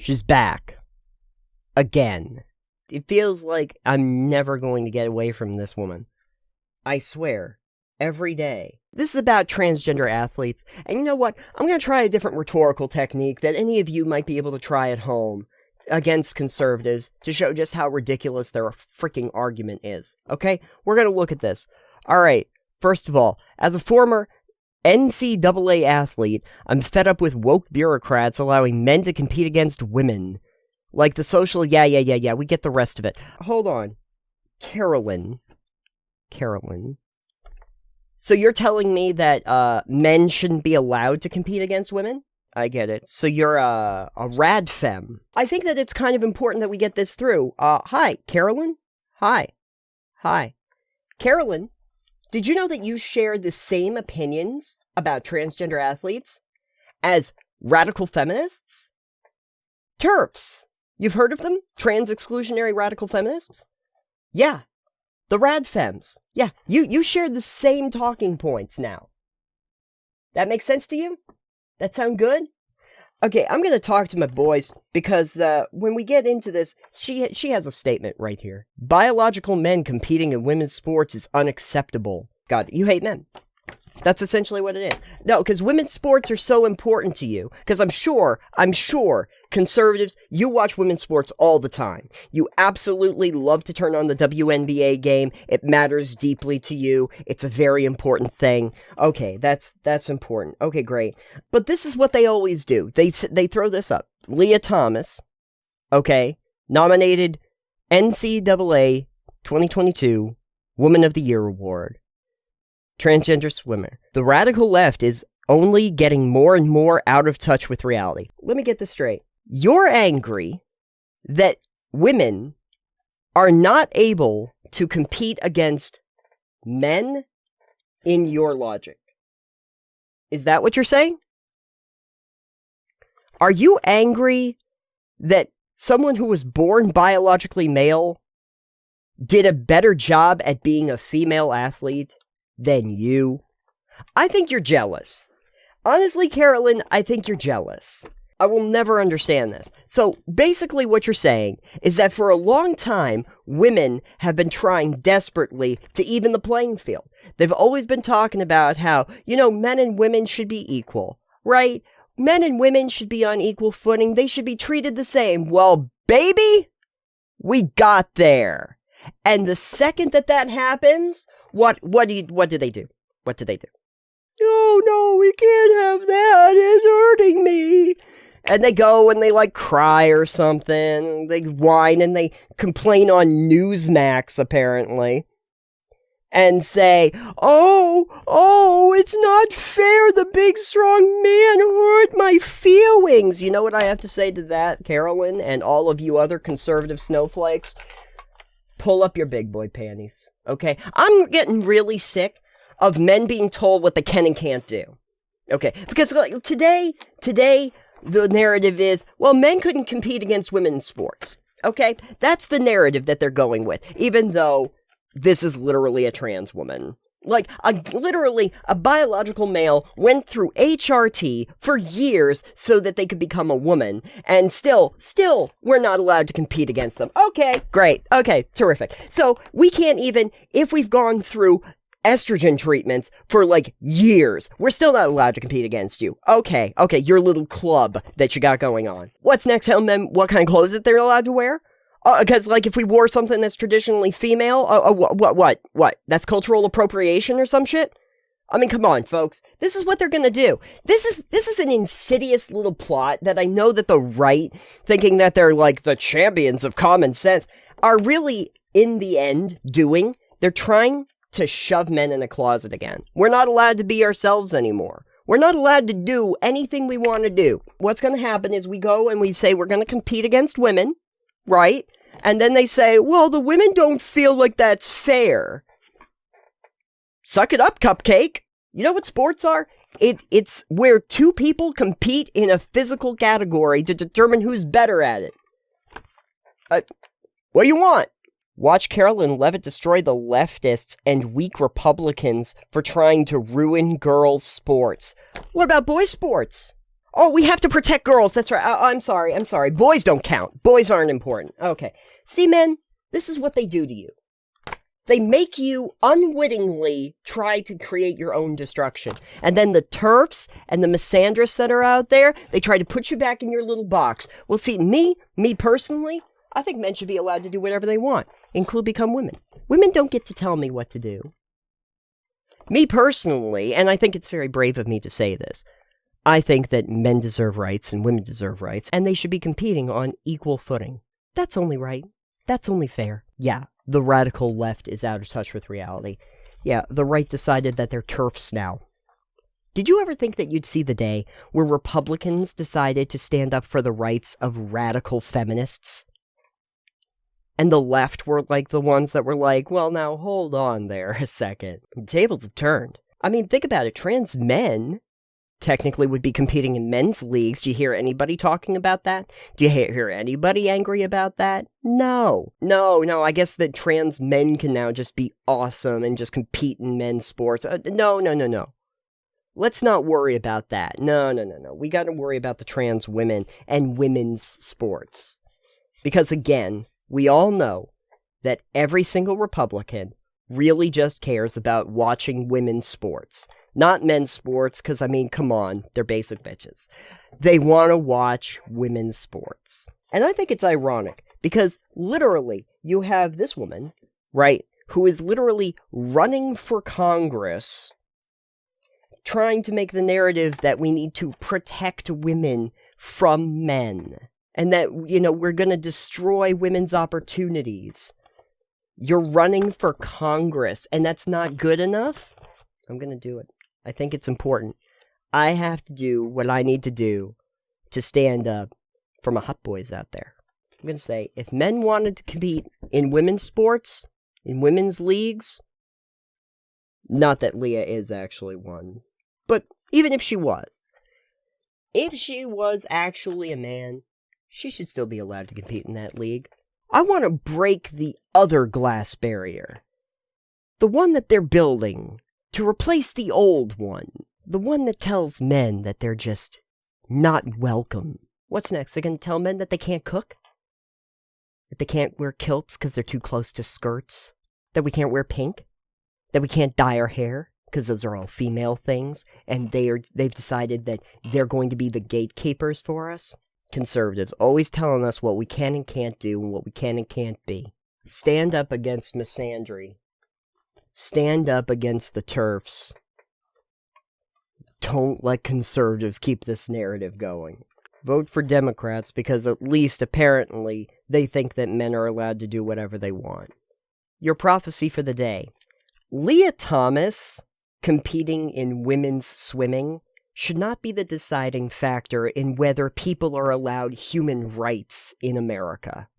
She's back. Again. It feels like I'm never going to get away from this woman. I swear. Every day. This is about transgender athletes. And you know what? I'm going to try a different rhetorical technique that any of you might be able to try at home against conservatives to show just how ridiculous their freaking argument is. Okay? We're going to look at this. Alright. First of all, as a former NCAA athlete, I'm fed up with woke bureaucrats allowing men to compete against women. Like the social, yeah, we get the rest of it. Hold on. Karoline. So you're telling me that men shouldn't be allowed to compete against women? I get it. So you're a rad femme. I think that it's kind of important that we get this through. Hi, Karoline? Hi. Karoline, did you know that you share the same opinions about transgender athletes as radical feminists? TERFs. You've heard of them? Trans-exclusionary radical feminists? Yeah. The rad femmes. Yeah, you shared the same talking points now. That makes sense to you? That sound good? Okay, I'm going to talk to my boys, because when we get into this, she has a statement right here. Biological men competing in women's sports is unacceptable. God, you hate men. That's essentially what it is. No, because women's sports are so important to you. Because I'm sure, conservatives, you watch women's sports all the time. You absolutely love to turn on the WNBA game. It matters deeply to you. It's a very important thing. Okay, that's important. Okay, great. But this is what they always do. They throw this up. Leah Thomas, okay, nominated NCAA 2022 Woman of the Year Award. Transgender swimmer. The radical left is only getting more and more out of touch with reality. Let me get this straight. You're angry that women are not able to compete against men in your logic. Is that what you're saying? Are you angry that someone who was born biologically male did a better job at being a female athlete than you? I think you're jealous. Honestly, Karoline, I think you're jealous. I will never understand this. So basically what you're saying is that for a long time, women have been trying desperately to even the playing field. They've always been talking about how, men and women should be equal, right? Men and women should be on equal footing. They should be treated the same. Well, baby, we got there. And the second that happens, what do they do? What do they do? No, we can't have that. It's hurting me. And they go and they cry or something. They whine and they complain on Newsmax, apparently. And say, oh, it's not fair. The big strong man hurt my feelings. You know what I have to say to that, Karoline, and all of you other conservative snowflakes? Pull up your big boy panties, okay? I'm getting really sick of men being told what they can and can't do, okay? Because today, the narrative is, well, men couldn't compete against women in sports, okay? That's the narrative that they're going with, even though this is literally a trans woman. Literally, a biological male went through HRT for years so that they could become a woman, and still, we're not allowed to compete against them. Okay, great. Okay, terrific. So, we can't even, if we've gone through estrogen treatments for years, we're still not allowed to compete against you. Okay, your little club that you got going on. What's next? Tell them what kind of clothes that they're allowed to wear? Because, if we wore something that's traditionally female, what? That's cultural appropriation or some shit? I mean, come on, folks. This is what they're gonna do. This is an insidious little plot that I know that the right, thinking that they're the champions of common sense, are really, in the end, doing. They're trying to shove men in a closet again. We're not allowed to be ourselves anymore. We're not allowed to do anything we want to do. What's gonna happen is we go and we say we're gonna compete against women, right? And then they say, well, the women don't feel like that's fair. Suck it up, cupcake. You know what sports are? It's where two people compete in a physical category to determine who's better at it. What do you want? Watch Karoline Leavitt destroy the leftists and weak Republicans for trying to ruin girls' sports. What about boys' sports? Oh, we have to protect girls. That's right. I'm sorry. Boys don't count. Boys aren't important. Okay. See, men, this is what they do to you. They make you unwittingly try to create your own destruction. And then the TERFs and the misandrists that are out there, they try to put you back in your little box. Well, see, me personally, I think men should be allowed to do whatever they want, include become women. Women don't get to tell me what to do. Me personally, and I think it's very brave of me to say this, I think that men deserve rights and women deserve rights, and they should be competing on equal footing. That's only right. That's only fair. Yeah, the radical left is out of touch with reality. Yeah, the right decided that they're TERFs now. Did you ever think that you'd see the day where Republicans decided to stand up for the rights of radical feminists? And the left were like the ones that were like, well, now hold on there a second. The tables have turned. I mean, think about it. Trans men technically would be competing in men's leagues. Do you hear anybody talking about that? Do you hear anybody angry about that? No. I guess that trans men can now just be awesome and just compete in men's sports. No. Let's not worry about that. No. We got to worry about the trans women and women's sports. Because again, we all know that every single Republican really just cares about watching women's sports. Not men's sports, because, I mean, come on, they're basic bitches. They want to watch women's sports. And I think it's ironic, because literally, you have this woman, right, who is literally running for Congress, trying to make the narrative that we need to protect women from men, and that, we're going to destroy women's opportunities. You're running for Congress, and that's not good enough? I'm going to do it. I think it's important. I have to do what I need to do to stand up for my hot boys out there. I'm going to say, if men wanted to compete in women's sports, in women's leagues, not that Leah is actually one, but even if she was actually a man, she should still be allowed to compete in that league. I want to break the other glass barrier. The one that they're building to replace the old one. The one that tells men that they're just not welcome. What's next? They're going to tell men that they can't cook? That they can't wear kilts because they're too close to skirts? That we can't wear pink? That we can't dye our hair? Because those are all female things. And they've decided that they're going to be the gatekeepers for us? Conservatives always telling us what we can and can't do and what we can and can't be. Stand up against misandry. Stand up against the TERFs. Don't let conservatives keep this narrative going. Vote for Democrats because at least apparently they think that men are allowed to do whatever they want. Your prophecy for the day. Leah Thomas competing in women's swimming should not be the deciding factor in whether people are allowed human rights in America.